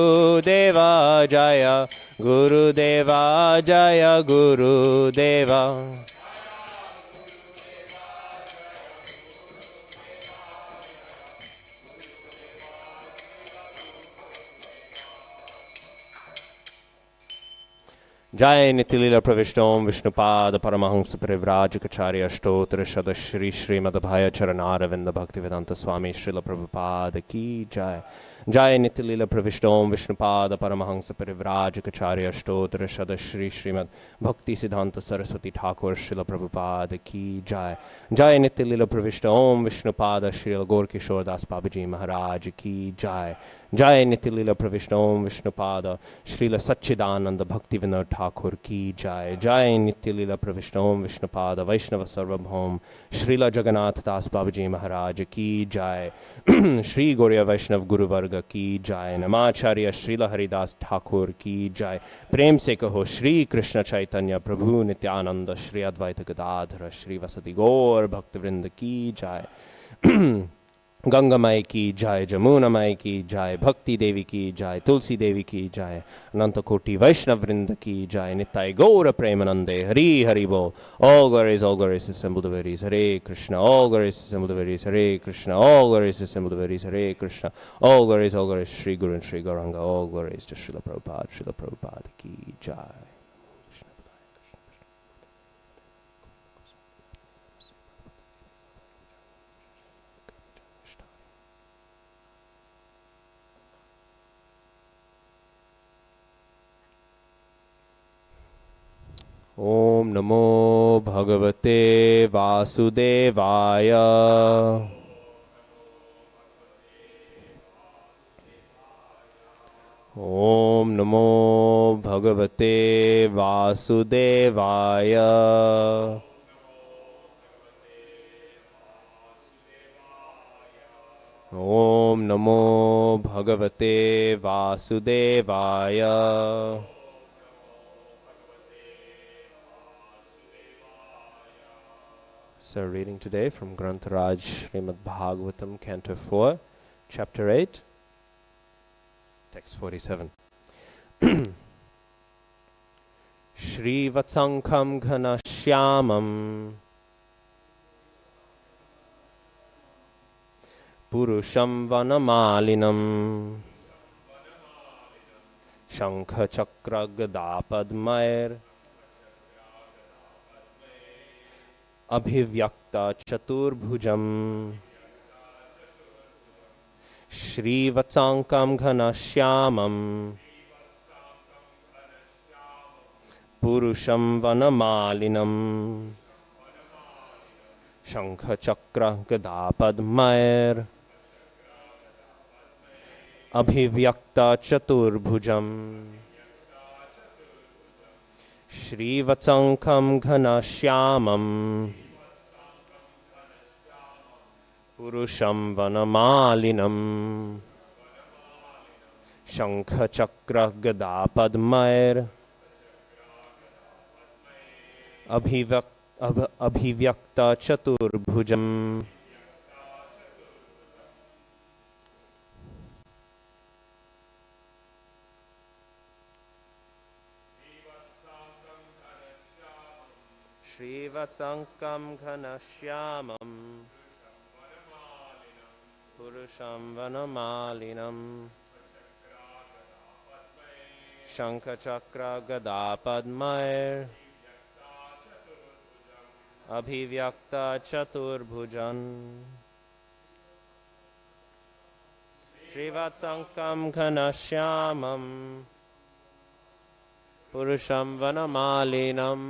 Gurudeva Jaya, Gurudeva Jaya, Gurudeva. Jai Nitilila Pravishtom Vishnupada Paramahamsa Parivrajikacharya Stotra Shada Shri Srimadabhaya Charanaravinda Bhaktivedanta Swami Srila Prabhupada Ki Jai. Jai Nitilila Pravishtom Vishnupada Paramahamsa Parivrajikacharya Stotra Shada Shri Srimad Bhakti Siddhanta Saraswati Thakur Srila Prabhupada Ki Jai. Jai Nitilila Pravishtom Vishnupada Srila Gorkishore Das Babaji Maharaj Ki Jai. Jai Nitilila Pravishnom Vishnupada Srila Satchidananda Bhaktivinoda Thakur Ki Jai. Jai Nitilila Pravishnom Vishnupada Vaishnava Sarvabhaum Srila Jagannath Das Babaji Maharaj Ki Jai. Shri Gauriya Vaishnav Guru Varga Ki Jai. Namacharya Srila Haridas Thakur Ki Jai. Prem se kaho Shri Krishna Chaitanya Prabhu Nityananda Shri Advaita Gadadhara Shri Vasati Gaur Bhaktivrinda Ki Jai. Ganga Mai Ki Jai, Jamuna Mai Ki Jai, Bhakti Devi Ki Jai, Tulsi Devi Ki Jai, Ananta Koti Vaishnav Vrinda Ki Jai, Nittai Gaura Premanande, Hari Hari Bol. All glories assembled devotees, Hare Krishna. All glories assembled devotees, Hare Krishna. All glories assembled devotees, Hare Krishna. All glories, Shri Guru and Shri Gauranga. All glories to Srila Prabhupada Ki Jai. Om Namo Bhagavate Vasudevaya. Om Namo Bhagavate Vasudevaya. Om Namo Bhagavate Vasudevaya. So reading today from Grantaraj Srimad Bhagavatam, Canto 4, Chapter 8, Text 47. Shri Vatsankam Ghanashyamam Purusham Vanamalinam Shankha Chakra Gada Padmair Abhivyakta Chaturbhujam Shri Vatsankam Ghanashyamam Purusham Vanamalinam Shankha Chakra Gada Padmair Abhivyakta Chaturbhujam Shri Vatsankam Ghanashyamam Purusham Vanamalinam Shankha Chakra Gada Padmair Abhivyakta Chaturbhujam. Shri Vatsankam Ghanashyamam Purusham Vanamalinam Shankha Chakra Gada Padmair Abhivyakta Chaturbhujan. Shri Vatsankam Ghanashyamam Purusham Vanamalinam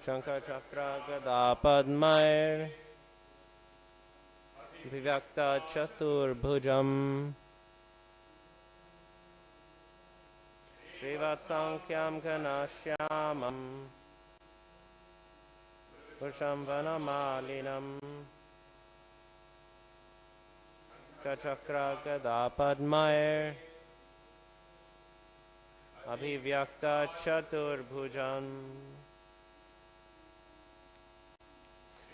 Shankha Chakra Gada Padmair Abhivyakta Chaturbhujam. Shri Vatsankam Ghanashyamam Purusham Vanamalinam Chakra Gada Padmair Abhivyakta Chaturbhujam.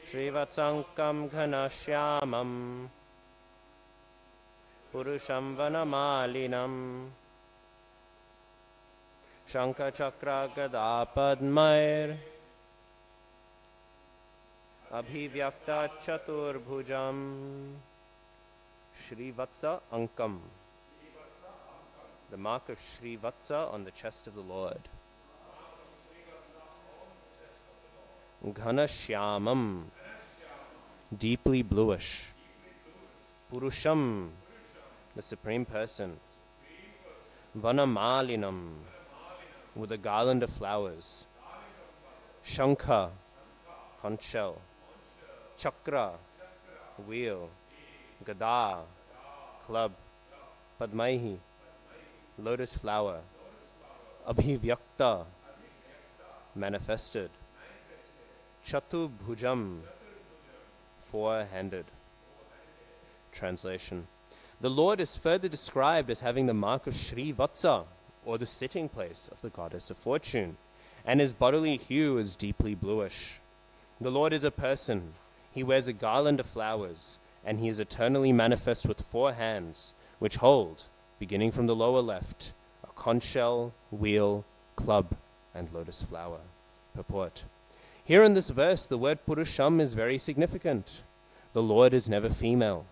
Shri Vatsankam Ghanashyamam Purusham Vanamalinam Shankha Chakra Gada Padmair Abhivyakta Chaturbhujam Shri Vatsa Ankam. The mark of Shri Vatsa on the chest of the Lord. Ghana Shyamam, deeply bluish. Purusham, the Supreme Person. Vanamalinam, with a garland of flowers. Shankha, conch shell. Chakra, wheel. Gada, club. Padmaihi, lotus flower. Abhivyakta, manifested. Chatubhujam, four-handed. Translation. The Lord is further described as having the mark of Shri Vatsa, or the sitting place of the goddess of fortune, and his bodily hue is deeply bluish. The Lord is a person. He wears a garland of flowers, and he is eternally manifest with four hands, which hold, beginning from the lower left, a conch shell, wheel, club, and lotus flower. Purport. Here in this verse, the word Purusham is very significant. The Lord is never female.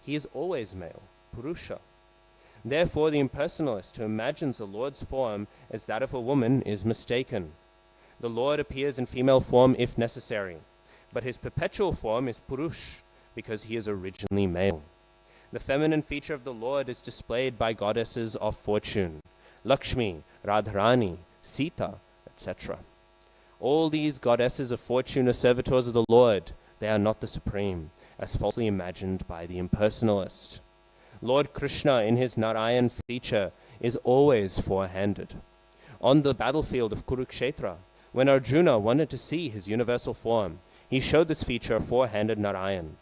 He is always male, Purusha. Therefore, the impersonalist who imagines the Lord's form as that of a woman is mistaken. The Lord appears in female form if necessary, but his perpetual form is Purush, because he is originally male. The feminine feature of the Lord is displayed by goddesses of fortune, Lakshmi, Radharani, Sita, etc. All these goddesses of fortune are servitors of the Lord. They are not the supreme, as falsely imagined by the impersonalist. Lord Krishna, in his Narayan feature, is always four-handed. On the battlefield of Kurukshetra, when Arjuna wanted to see his universal form, he showed this feature of four-handed Narayan.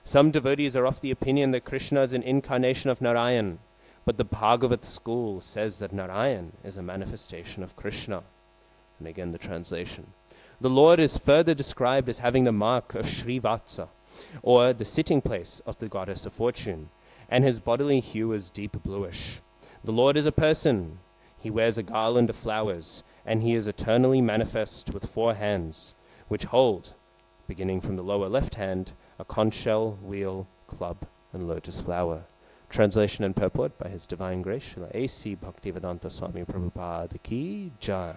Some devotees are of the opinion that Krishna is an incarnation of Narayan, but the Bhagavat school says that Narayan is a manifestation of Krishna. And again, the translation. The Lord is further described as having the mark of Shri Vatsa, or the sitting place of the goddess of fortune, and his bodily hue is deep bluish. The Lord is a person. He wears a garland of flowers, and he is eternally manifest with four hands, which hold, beginning from the lower left hand, a conch shell, wheel, club, and lotus flower. Translation and purport by His Divine Grace, Srila A.C. Bhaktivedanta Swami Prabhupada Ki Jai.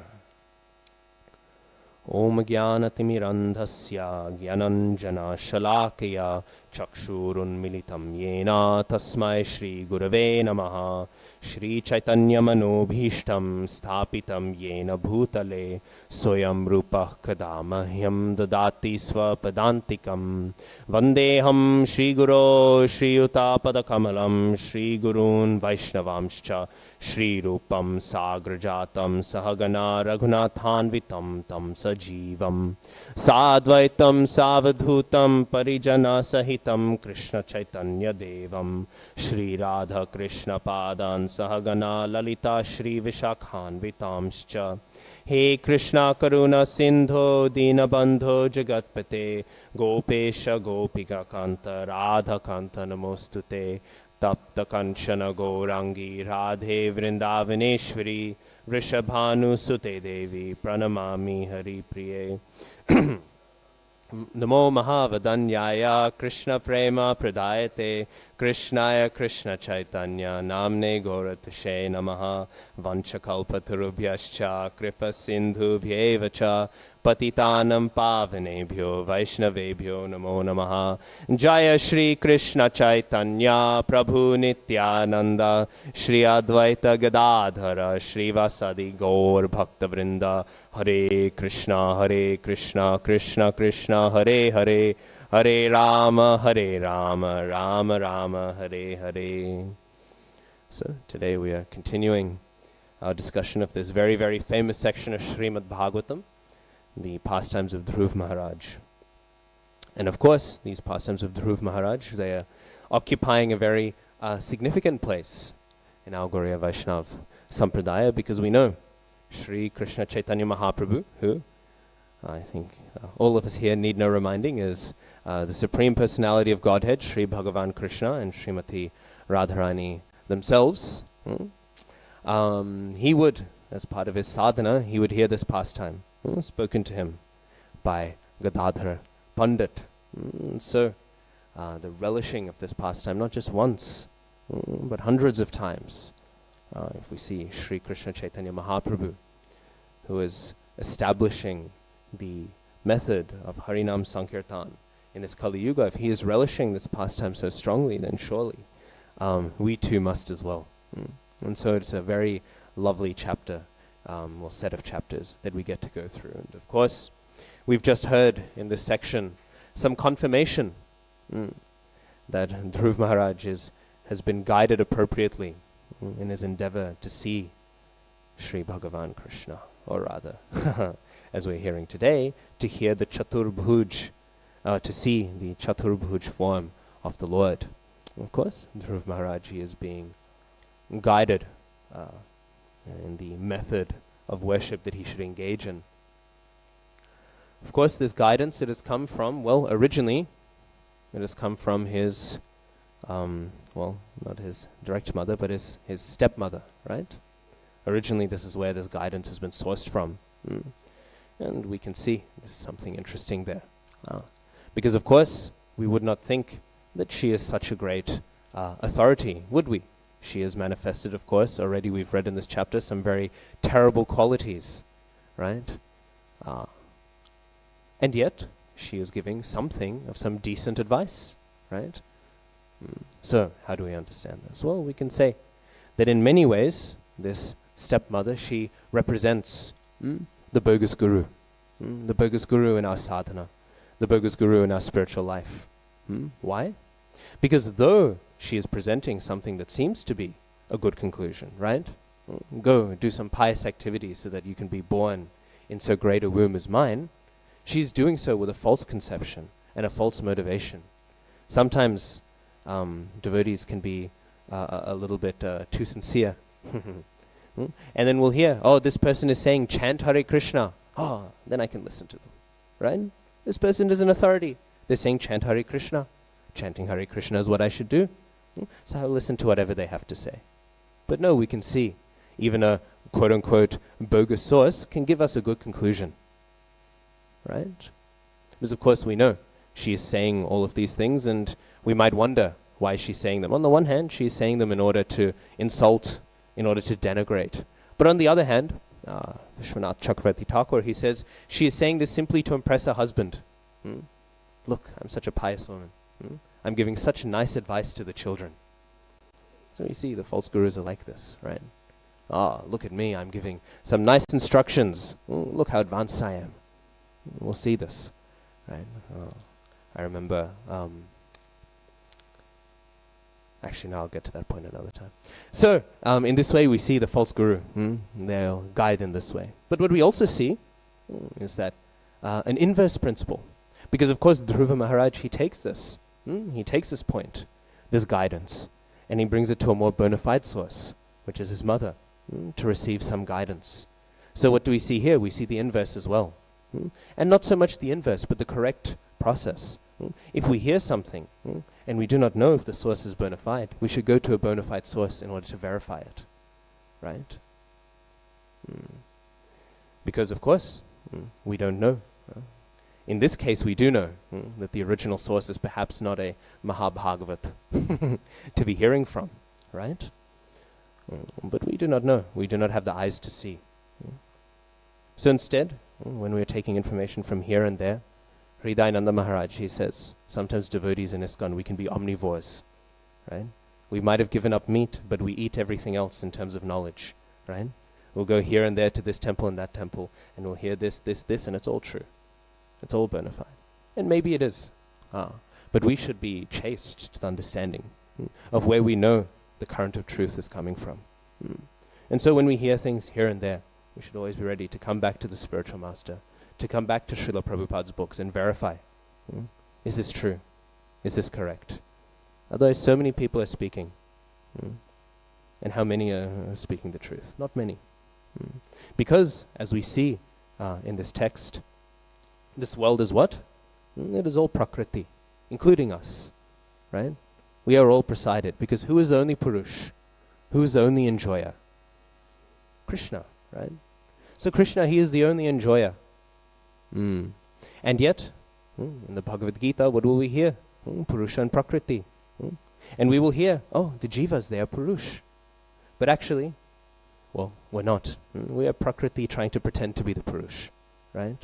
Om Jnanatimmirandhasya Jnananjana Shalakaya Chakshurunmilitam Yena Tasmai Shri Gurave Namaha. Shri Chaitanya Manobhishtam Sthapitam Yena Bhutale Soyam Rupah Kadamahyam Dadati Swapadantikam Vandeham Shri Guru Shri Utapadakamalam Shri Gurun Vaishnavamscha Shri Rupam Sagrajatam Sahagana Raghunathanvitam Tam Sajivam Sadvaitam Savadhutam Parijana Sahitam Krishna Chaitanya Devam Shri Radha Krishna Padan Sahagana Lalita Shri Vishakhan Vitamscha. He Krishna Karuna Sindho Dinabandho Jagatpate Gopesha Gopika Kanta Radha Kanta Namostute Tapta Kanchana Gourangi Radhe Vrindavaneshwari Vrishabhanu Sute Devi Pranamami Hari Priye. Namo Mahavadanyaya Krishna Prema Pradayate Krishnaya Krishna Chaitanya Namne Gauratashe Namaha Vanchakalpatarubhyascha Kripa Sindhubhyevacha Patitanam Pavanebhyo Vaishnavebhyo Namo Namaha. Jaya Shri Krishna Chaitanya Prabhu Nityananda Shri Advaita Gadadhara Shri Vasadi Gaur Bhakta Vrinda. Hare Krishna Krishna Krishna Hare Hare Hare Rama Rama Rama Hare Hare. So today we are continuing our discussion of this very, very famous section of Srimad Bhagavatam, the pastimes of Dhruv Maharaj. And of course, these pastimes of Dhruv Maharaj, they are occupying a very significant place in our Gauriya Vaishnav Sampradaya, because we know Shri Krishna Chaitanya Mahaprabhu, who I think all of us here need no reminding, is the Supreme Personality of Godhead, Shri Bhagavan Krishna and Srimati Radharani themselves, he would, as part of his sadhana, he would hear this pastime spoken to him by Gadadhar Pandit. So the relishing of this pastime, not just once, but hundreds of times. If we see Sri Krishna Chaitanya Mahaprabhu, who is establishing the method of Harinam Sankirtan in this Kali Yuga, if he is relishing this pastime so strongly, then surely we too must as well. And so it's a very lovely chapter, or set of chapters that we get to go through. And of course, we've just heard in this section some confirmation that Dhruv Maharaj has been guided appropriately in his endeavor to see Sri Bhagavan Krishna, or rather, as we're hearing today, to hear the Chaturbhuj, to see the Chaturbhuj form of the Lord. Of course, Dhruv Maharaj is being guided in the method of worship that he should engage in. Of course, this guidance, it has come from, well, originally, it has come from his, well, not his direct mother, but his stepmother, right? Originally, this is where this guidance has been sourced from. And we can see there's something interesting there. Because, of course, we would not think that she is such a great authority, would we? She has manifested, of course, already we've read in this chapter, some very terrible qualities, right? And yet, she is giving something of some decent advice, right? So, how do we understand this? Well, we can say that in many ways, this stepmother, she represents the bogus guru, the bogus guru in our sadhana, the bogus guru in our spiritual life. Why? Because though she is presenting something that seems to be a good conclusion, right? Go do some pious activities so that you can be born in so great a womb as mine. She's doing so with a false conception and a false motivation. Sometimes devotees can be a little bit too sincere. And then we'll hear, oh, this person is saying, chant Hare Krishna. Oh, then I can listen to them, right? This person is an authority. They're saying, chant Hare Krishna. Chanting Hare Krishna is what I should do. So I'll listen to whatever they have to say. But no, we can see, even a quote-unquote bogus source can give us a good conclusion, right? Because of course we know she is saying all of these things, and we might wonder why she's saying them. On the one hand, she's saying them in order to insult, in order to denigrate. But on the other hand, Vishwanath Chakravarti Thakur, he says, she is saying this simply to impress her husband. Look, I'm such a pious woman. I'm giving such nice advice to the children. So you see, the false gurus are like this, right? Look at me, I'm giving some nice instructions. Look how advanced I am. We'll see this, right? I remember, actually, no, I'll get to that point another time. So, in this way, we see the false guru. They'll guide in this way. But what we also see is that an inverse principle. Because, of course, Dhruva Maharaj, he takes this. He takes this point, this guidance, and he brings it to a more bona fide source, which is his mother, to receive some guidance. So what do we see here? We see the inverse as well. And not so much the inverse, but the correct process. If we hear something, and we do not know if the source is bona fide, we should go to a bona fide source in order to verify it, right? Because, of course, we don't know. In this case, we do know that the original source is perhaps not a Mahabhagavat to be hearing from, right? But we do not know. We do not have the eyes to see. So instead, when we are taking information from here and there, Hridayananda Maharaj, he says, sometimes devotees in ISKCON, we can be omnivores, right? We might have given up meat, but we eat everything else in terms of knowledge, right? We'll go here and there to this temple and that temple, and we'll hear this, and it's all true. It's all bona fide. And maybe it is. But we should be chaste to the understanding of where we know the current of truth is coming from. And so when we hear things here and there, we should always be ready to come back to the spiritual master, to come back to Srila Prabhupada's books and verify, is this true? Is this correct? Otherwise, so many people are speaking. And how many are speaking the truth? Not many. Because, as we see in this text, this world is what? It is all Prakriti, including us, right? We are all presided, because who is the only Purush? Who is the only enjoyer? Krishna, right? So Krishna, he is the only enjoyer. And yet, in the Bhagavad Gita, what will we hear? Purusha and Prakriti. And we will hear, oh, the Jivas, they are Purush. But actually, well, we're not. We are Prakriti trying to pretend to be the Purush, right?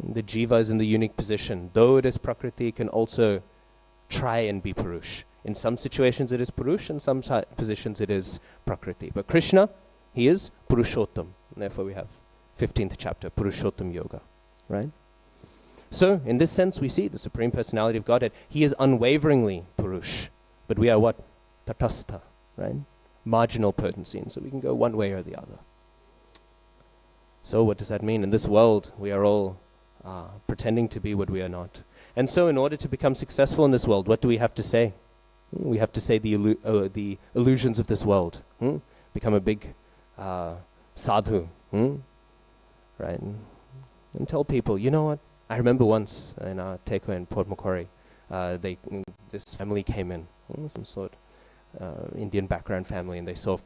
The Jiva is in the unique position. Though it is Prakriti, it can also try and be Purush. In some situations it is Purush, in some positions it is Prakriti. But Krishna, he is Purushottam. And therefore we have 15th chapter, Purushottam Yoga, right? So, in this sense, we see the Supreme Personality of Godhead. He is unwaveringly Purush. But we are what? Tatastha, right? Marginal potency. And so we can go one way or the other. So what does that mean? In this world, we are all pretending to be what we are not. And so in order to become successful in this world, what do we have to say? We have to say the illusions of this world. Become a big sadhu, right? And tell people, you know what? I remember once in Teko in Port Macquarie, this family came in, some sort Indian background family, and they saw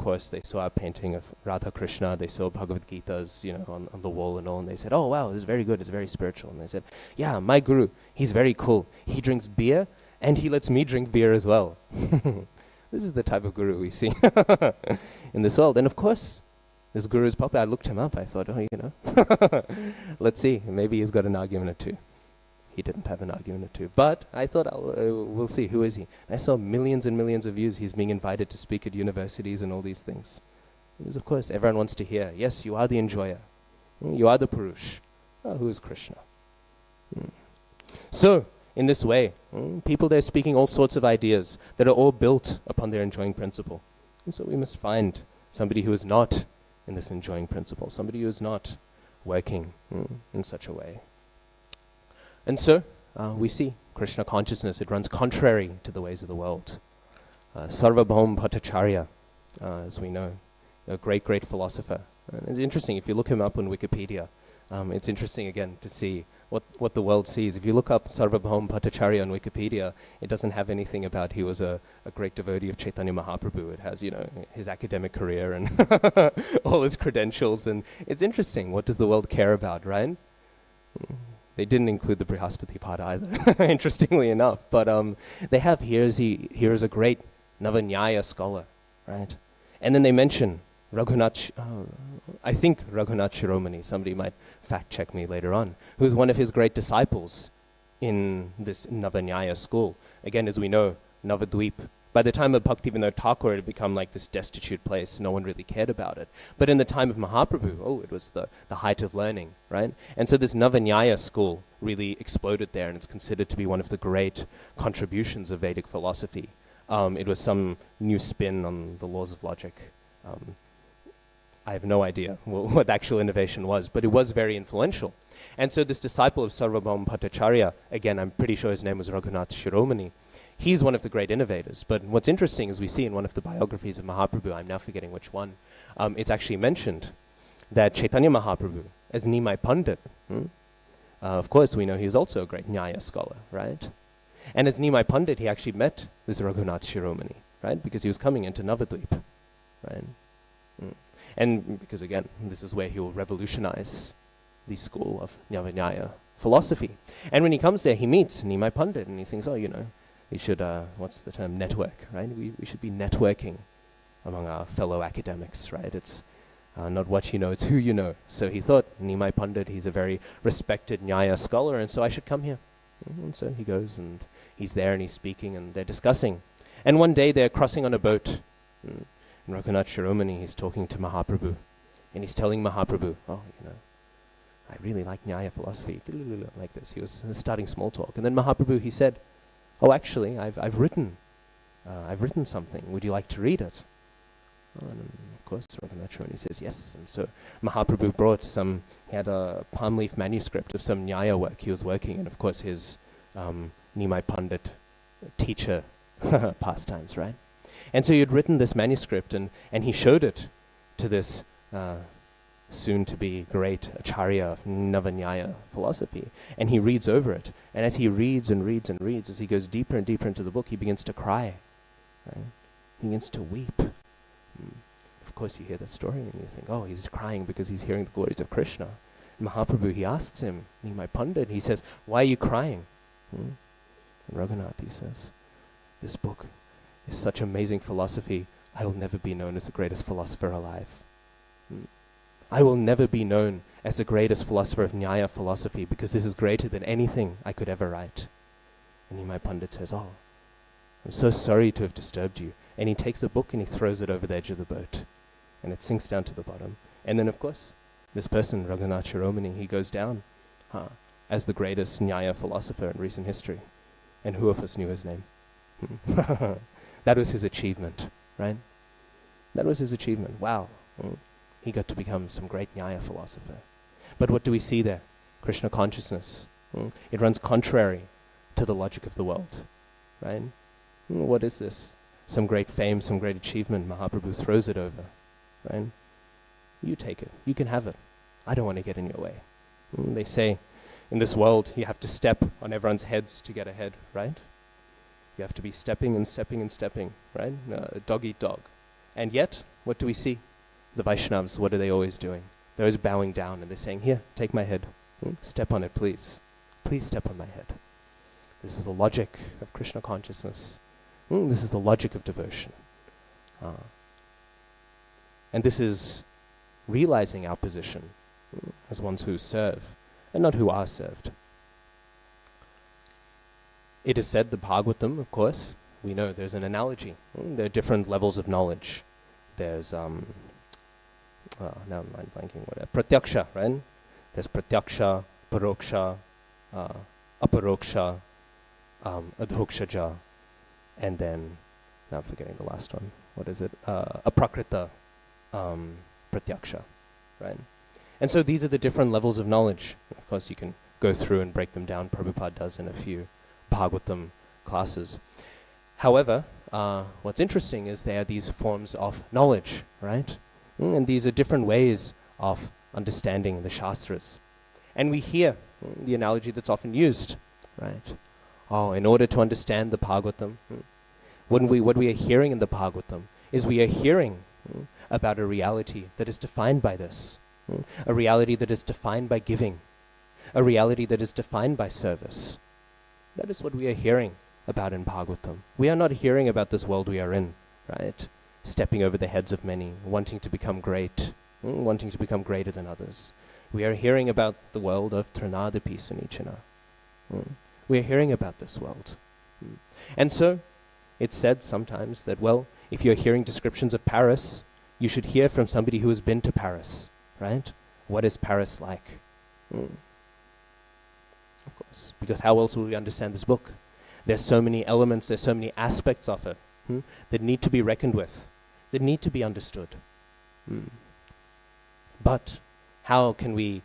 our painting of Radha Krishna, they saw Bhagavad Gita's, on the wall and all, and they said, oh wow, this is very good, it's very spiritual. And they said, yeah, my guru, he's very cool. He drinks beer, and he lets me drink beer as well. This is the type of guru we see in this world. And of course, this guru is popular. I looked him up. I thought, let's see. Maybe he's got an argument or two. He didn't have an argument or two. But I thought, we'll see. Who is he? I saw millions and millions of views. He's being invited to speak at universities and all these things. Because, of course, everyone wants to hear, yes, you are the enjoyer. You are the Purush. Who is Krishna? So, in this way, people, they're speaking all sorts of ideas that are all built upon their enjoying principle. And so we must find somebody who is not in this enjoying principle, somebody who is not working in such a way. And so we see Krishna consciousness, it runs contrary to the ways of the world. Sarvabhaum Bhattacharya, as we know, a great, great philosopher. And it's interesting, if you look him up on Wikipedia, it's interesting again to see what the world sees. If you look up Sarvabhaum Bhattacharya on Wikipedia, it doesn't have anything about he was a great devotee of Chaitanya Mahaprabhu. It has, his academic career and all his credentials. And it's interesting, what does the world care about, right? They didn't include the Brihaspati part either, interestingly enough. But they have, here's a great Navanyaya scholar, right? And then they mention Raghunath, I think Raghunath Shiromani, somebody might fact check me later on, who's one of his great disciples in this Navanyaya school. Again, as we know, Navadvip, by the time of Bhaktivinoda Thakur, it had become like this destitute place. No one really cared about it. But in the time of Mahaprabhu, it was the height of learning, right? And so this Navanyaya school really exploded there, and it's considered to be one of the great contributions of Vedic philosophy. It was some new spin on the laws of logic. I have no idea what the actual innovation was, but it was very influential. And so this disciple of Sarvabhaum Bhattacharya, again, I'm pretty sure his name was Raghunath Shiromani, he's one of the great innovators. But what's interesting is we see in one of the biographies of Mahaprabhu, I'm now forgetting which one, it's actually mentioned that Chaitanya Mahaprabhu, as Nimai Pandit, of course we know he was also a great Nyaya scholar, right? And as Nimai Pandit, he actually met this Raghunath Shiromani, right? Because he was coming into Navadvip, right? And because, again, this is where he will revolutionize the school of Nyaya philosophy. And when he comes there, he meets Nimai Pandit, and he thinks, we should, what's the term, network, right? We should be networking among our fellow academics, right? It's not what you know, it's who you know. So he thought, Nimai Pandit, he's a very respected Nyaya scholar, and so I should come here. And so he goes, and he's there, and he's speaking, and they're discussing. And one day, they're crossing on a boat. And Raghunath Shiromani, he's talking to Mahaprabhu, and he's telling Mahaprabhu, I really like Nyaya philosophy, like this. He was starting small talk. And then Mahaprabhu, he said, actually, I've written something. Would you like to read it? And of course, Raghunath Shiromani says yes. And so Mahaprabhu brought he had a palm leaf manuscript of some Nyaya work he was working in. Of course, his Nimai Pandit teacher pastimes, right? And so he had written this manuscript, and he showed it to this soon to be great Acharya of Navanyaya philosophy, and he reads over it. And as he reads and reads and reads, as he goes deeper and deeper into the book, he begins to cry. Right? He begins to weep. Of course, you hear the story and you think, oh, he's crying because he's hearing the glories of Krishna. And Mahaprabhu, he asks him, my Pandit, he says, why are you crying? And Raghunath, he says, this book is such amazing philosophy, I will never be known as the greatest philosopher alive. I will never be known as the greatest philosopher of Nyaya philosophy because this is greater than anything I could ever write. And my Pandit says, oh, I'm so sorry to have disturbed you. And he takes a book and he throws it over the edge of the boat. And it sinks down to the bottom. And then, of course, this person, Raghunath Shiromani, he goes down as the greatest Nyaya philosopher in recent history. And who of us knew his name? That was his achievement, right? That was his achievement. Wow. He got to become some great Nyaya philosopher. But what do we see there? Krishna consciousness. It runs contrary to the logic of the world, right? What is this? Some great fame, some great achievement. Mahaprabhu throws it over, right? You take it. You can have it. I don't want to get in your way. They say, in this world, you have to step on everyone's heads to get ahead, right? You have to be stepping and stepping and stepping, right? Dog eat dog. And yet, what do we see? The Vaishnavas, what are they always doing? They're always bowing down and they're saying, here, take my head. Step on it, please. Please step on my head. This is the logic of Krishna consciousness. This is the logic of devotion. And this is realizing our position as ones who serve and not who are served. It is said, the Bhagavatam, of course, we know there's an analogy. There are different levels of knowledge. There's, now I'm mind blanking, Pratyaksha, right? There's Pratyaksha, Paroksha, Aparoksha, Adhokshaja, and then, now I'm forgetting the last one. What is it? Aprakrita Pratyaksha, right? And so these are the different levels of knowledge. Of course, you can go through and break them down. Prabhupada does in a few Bhagavatam classes. However, what's interesting is there are these forms of knowledge, right? And these are different ways of understanding the Shastras. And we hear the analogy that's often used, right? Oh, in order to understand the Bhagavatam, what we are hearing in the Bhagavatam is we are hearing about a reality that is defined by this, a reality that is defined by giving, a reality that is defined by service. That is what we are hearing about in Bhagavatam. We are not hearing about this world we are in, right? Stepping over the heads of many, wanting to become great, wanting to become greater than others. We are hearing about the world of Trinadapi Sunichana. We are hearing about this world. And so, it's said sometimes that, well, if you're hearing descriptions of Paris, you should hear from somebody who has been to Paris, right? What is Paris like? Of course, because how else will we understand this book? There's so many elements, there's so many aspects of it that need to be reckoned with, that need to be understood. But how can we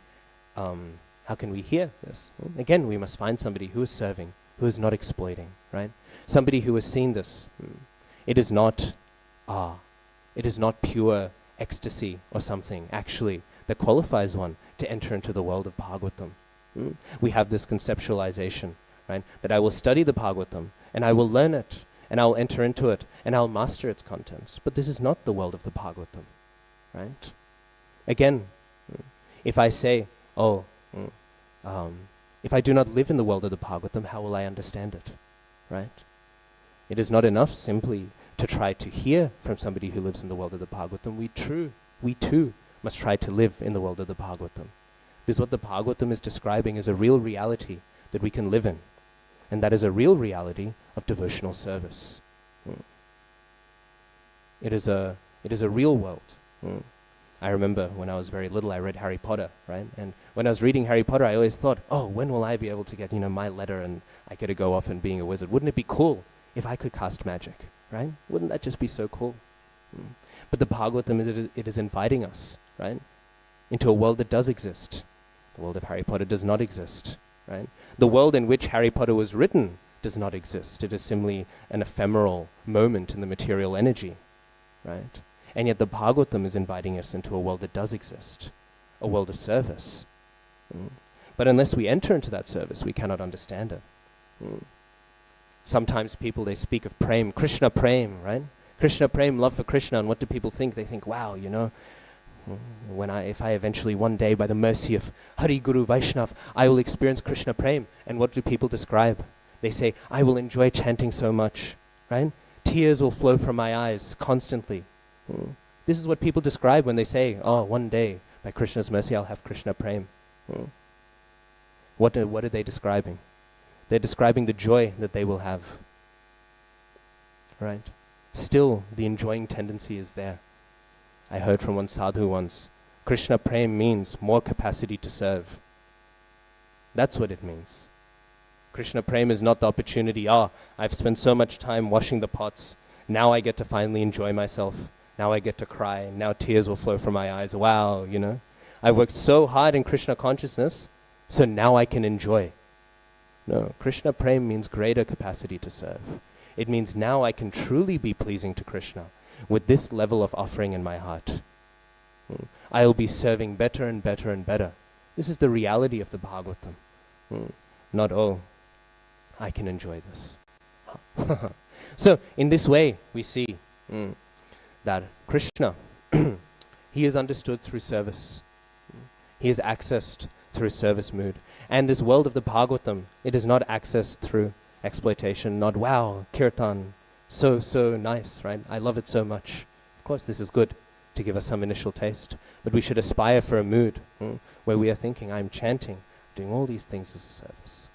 hear this? Again, we must find somebody who is serving, who is not exploiting, right? Somebody who has seen this. It is not pure ecstasy or something, actually, that qualifies one to enter into the world of Bhagavatam. We have this conceptualization, right? That I will study the Bhagavatam, and I will learn it, and I will enter into it, and I will master its contents. But this is not the world of the Bhagavatam, right? Again, if I say, if I do not live in the world of the Bhagavatam, how will I understand it, right? It is not enough simply to try to hear from somebody who lives in the world of the Bhagavatam. We too must try to live in the world of the Bhagavatam. Because what the Bhagavatam is describing is a real reality that we can live in. And that is a real reality of devotional service. It is a real world. I remember when I was very little, I read Harry Potter, right? And when I was reading Harry Potter, I always thought, oh, when will I be able to get, my letter and I get to go off and being a wizard? Wouldn't it be cool if I could cast magic, right? Wouldn't that just be so cool? But the Bhagavatam, it is inviting us, right, into a world that does exist. The world of Harry Potter does not exist, right? The world in which Harry Potter was written does not exist. It is simply an ephemeral moment in the material energy, right? And yet the Bhagavatam is inviting us into a world that does exist, a world of service. But unless we enter into that service, we cannot understand it. Sometimes people, they speak of prem, Krishna prem, right? Krishna prem, love for Krishna, and what do people think? They think, wow, you know, if I eventually one day, by the mercy of Hari Guru Vaishnav, I will experience Krishna prem. And what do people describe? They say, I will enjoy chanting so much, right? Tears will flow from my eyes constantly. This is what people describe when they say, oh, one day, by Krishna's mercy, I'll have Krishna prem. What are they describing? They're describing the joy that they will have, right? Still, the enjoying tendency is there. I heard from one sadhu once, Krishna prem means more capacity to serve. That's what it means. Krishna prem is not the opportunity, I've spent so much time washing the pots, now I get to finally enjoy myself, now I get to cry, now tears will flow from my eyes, wow, you know. I've worked so hard in Krishna consciousness, so now I can enjoy. No, Krishna prem means greater capacity to serve. It means now I can truly be pleasing to Krishna with this level of offering in my heart. I'll be serving better and better and better. This is the reality of the Bhagavatam. Not, oh, I can enjoy this. So, in this way, we see that Krishna, he is understood through service. He is accessed through service mood. And this world of the Bhagavatam, it is not accessed through exploitation, not, wow, kirtan, so nice, right? I love it so much. Of course, this is good to give us some initial taste, but we should aspire for a mood where we are thinking, I'm chanting, doing all these things as a service.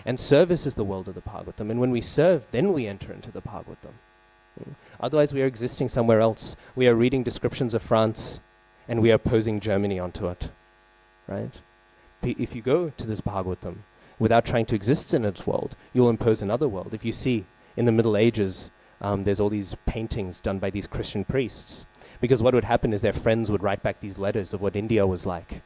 And service is the world of the Bhagavatam, and when we serve, then we enter into the Bhagavatam. Otherwise, we are existing somewhere else. We are reading descriptions of France, and we are posing Germany onto it, right? If you go to this Bhagavatam without trying to exist in its world, you'll impose another world. If you see in the Middle Ages, there's all these paintings done by these Christian priests, because what would happen is their friends would write back these letters of what India was like.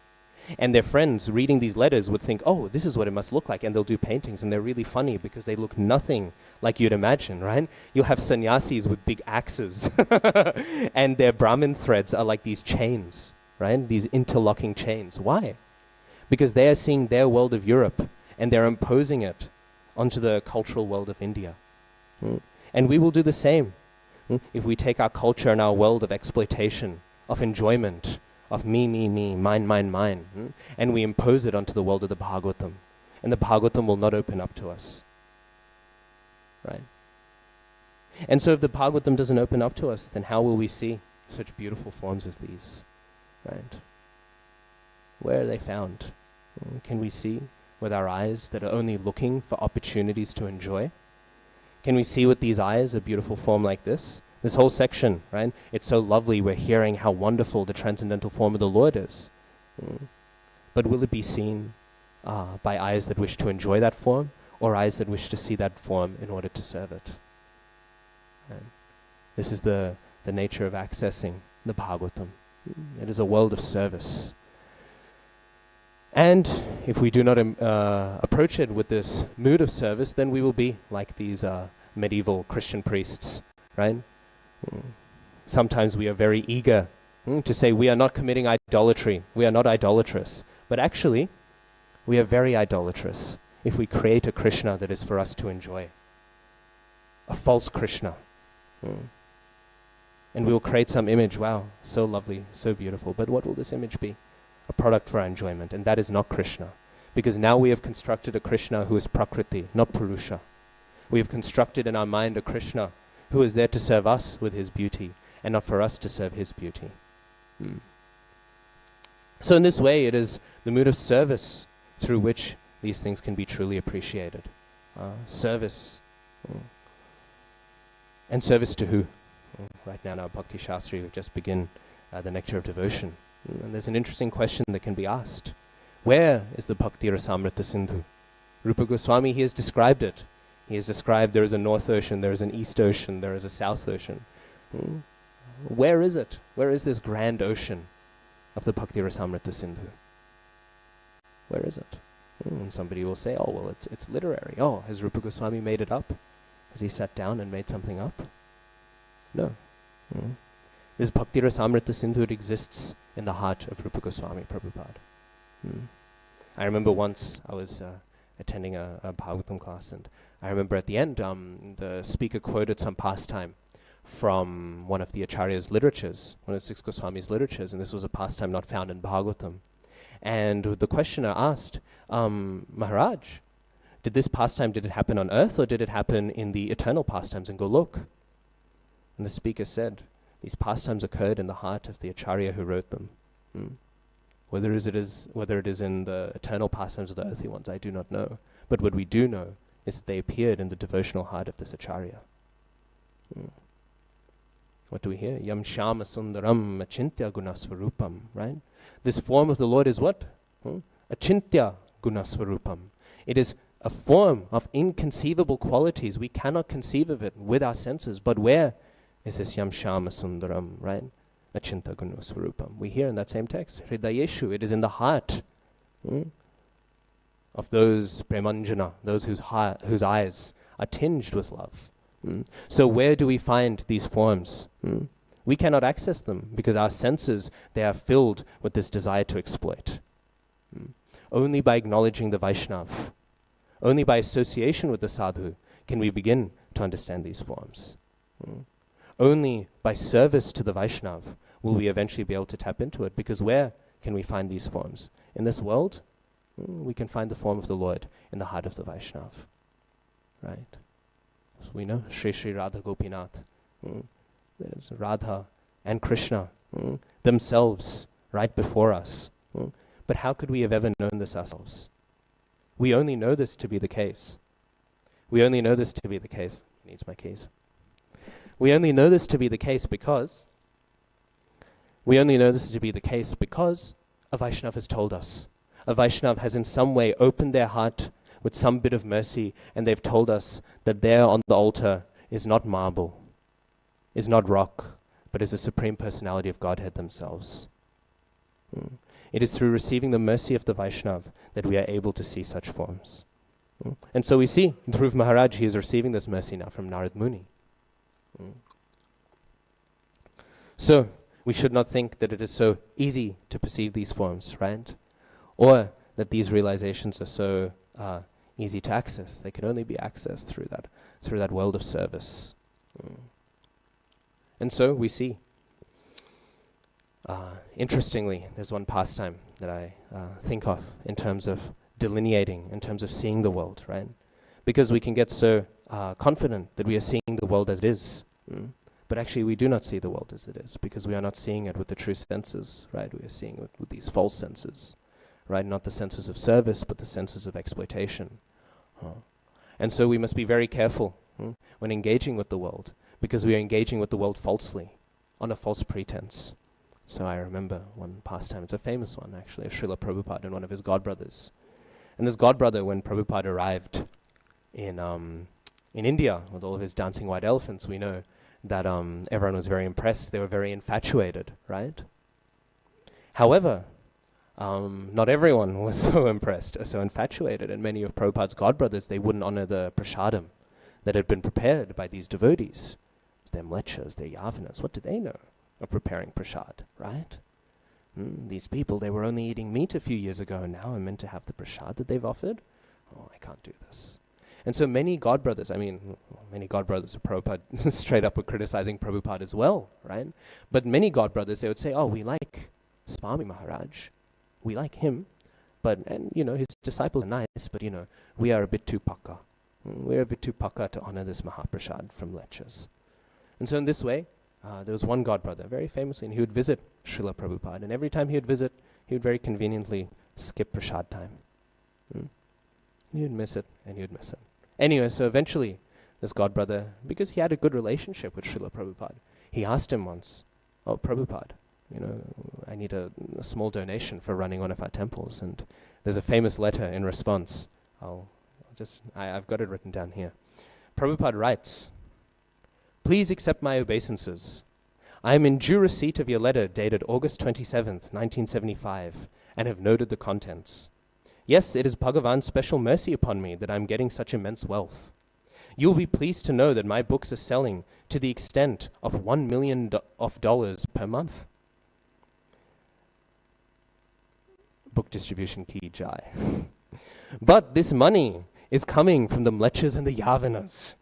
And their friends reading these letters would think, oh, this is what it must look like, and they'll do paintings, and they're really funny because they look nothing like you'd imagine, right? You'll have sannyasis with big axes, and their Brahmin threads are like these chains, right? These interlocking chains. Why? Because they are seeing their world of Europe, and they're imposing it onto the cultural world of India. And we will do the same. If we take our culture and our world of exploitation, of enjoyment, of me, mine, and we impose it onto the world of the Bhagavatam, and the Bhagavatam will not open up to us, right? And so if the Bhagavatam doesn't open up to us, then how will we see such beautiful forms as these, right? Where are they found? Can we see with our eyes that are only looking for opportunities to enjoy? Can we see with these eyes a beautiful form like this? This whole section, right? It's so lovely. We're hearing how wonderful the transcendental form of the Lord is. But will it be seen by eyes that wish to enjoy that form, or eyes that wish to see that form in order to serve it? Right? This is the nature of accessing the Bhagavatam. It is a world of service. And if we do not approach it with this mood of service, then we will be like these medieval Christian priests, right? Sometimes we are very eager to say we are not committing idolatry, we are not idolatrous. But actually, we are very idolatrous if we create a Krishna that is for us to enjoy. A false Krishna. And we will create some image, wow, so lovely, so beautiful. But what will this image be? A product for our enjoyment, and that is not Krishna. Because now we have constructed a Krishna who is Prakriti, not Purusha. We have constructed in our mind a Krishna who is there to serve us with his beauty, and not for us to serve his beauty. So in this way, it is the mood of service through which these things can be truly appreciated. Service. And service to who? Right now in our Bhakti Shastri, we've just begun the Nectar of Devotion. And there's an interesting question that can be asked. Where is the Bhakti Rasamrita Sindhu? Rupa Goswami, he has described it. He has described there is a North Ocean, there is an East Ocean, there is a South Ocean. Where is it? Where is this grand ocean of the Bhakti Rasamrita Sindhu? Where is it? And somebody will say, oh, well, it's literary. Oh, has Rupa Goswami made it up? Has he sat down and made something up? No. This Bhakti Rasamrita Sindhu exists in the heart of Rupa Goswami Prabhupada. I remember once I was attending a Bhagavatam class, and I remember at the end the speaker quoted some pastime from one of the Acharya's literatures, one of Six Goswami's literatures, and this was a pastime not found in Bhagavatam. And the questioner asked, Maharaj, did this pastime, did it happen on earth or did it happen in the eternal pastimes in Golok? And the speaker said, these pastimes occurred in the heart of the Acharya who wrote them. Whether it is in the eternal pastimes or the earthly ones, I do not know. But what we do know is that they appeared in the devotional heart of this Acharya. What do we hear? Yam Shama Sundaram Achintya Gunasvarupam, right? This form of the Lord is what? Achintya Gunasvarupam. It is a form of inconceivable qualities. We cannot conceive of it with our senses. But where is this Yam Shama Sundaram, right? Achintya Gunasvarupam. We hear in that same text, Hridayeshu, it is in the heart of those Premanjana, those whose eyes are tinged with love. So where do we find these forms? We cannot access them because our senses, they are filled with this desire to exploit. Only by acknowledging the Vaishnav, only by association with the sadhu can we begin to understand these forms. Only by service to the Vaishnav will we eventually be able to tap into it, because where can we find these forms? In this world, we can find the form of the Lord in the heart of the Vaishnav, right? So we know Shri Shri Radha Gopinath. There's Radha and Krishna themselves right before us. But how could we have ever known this ourselves? We only know this to be the case. We only know this to be the case. Needs my keys. We only know this to be the case because a Vaishnav has told us. A Vaishnav has in some way opened their heart with some bit of mercy, and they've told us that there on the altar is not marble, is not rock, but is the Supreme Personality of Godhead themselves. It is through receiving the mercy of the Vaishnav that we are able to see such forms. And so we see, Dhruv Maharaj, he is receiving this mercy now from Narad Muni. So, we should not think that it is so easy to perceive these forms, right? Or that these realizations are so easy to access. They can only be accessed through that world of service. And so we see, interestingly, there's one pastime that I think of in terms of delineating, in terms of seeing the world, right? Because we can get so confident that we are seeing the world as it is, but actually we do not see the world as it is, because we are not seeing it with the true senses, right? We are seeing it with these false senses, right? Not the senses of service, but the senses of exploitation. And so we must be very careful when engaging with the world, because we are engaging with the world falsely, on a false pretense. So I remember one pastime, it's a famous one actually, of Srila Prabhupada and one of his godbrothers. And this godbrother, when Prabhupada arrived in India with all of his dancing white elephants, we know that everyone was very impressed. They were very infatuated, right? However, not everyone was so impressed or so infatuated, and many of Prabhupada's godbrothers, they wouldn't honor the prasadam that had been prepared by these devotees. Their mlechas, their yavanas, what do they know of preparing prasad, right? These people, they were only eating meat a few years ago, and now I'm meant to have the prasad that they've offered? Oh, I can't do this. And so many godbrothers of Prabhupada straight up were criticizing Prabhupada as well, right? But many godbrothers, they would say, oh, we like Swami Maharaj. We like him, and his disciples are nice, but we are a bit too pakka. We're a bit too pakka to honor this Mahaprasad from lectures. And so in this way, there was one godbrother, very famously, and he would visit Srila Prabhupada, and every time he would visit, he would very conveniently skip prasad time. He would miss it, and he would miss it. Anyway, so eventually, this godbrother, because he had a good relationship with Srila Prabhupada, he asked him once, oh, Prabhupada, I need a small donation for running one of our temples. And there's a famous letter in response. I've got it written down here. Prabhupada writes, please accept my obeisances. I am in due receipt of your letter dated August 27th, 1975, and have noted the contents. Yes, it is Bhagavan's special mercy upon me that I am getting such immense wealth. You will be pleased to know that my books are selling to the extent of $1 million per month. Book distribution ki jai. But this money is coming from the mlechas and the yavanas.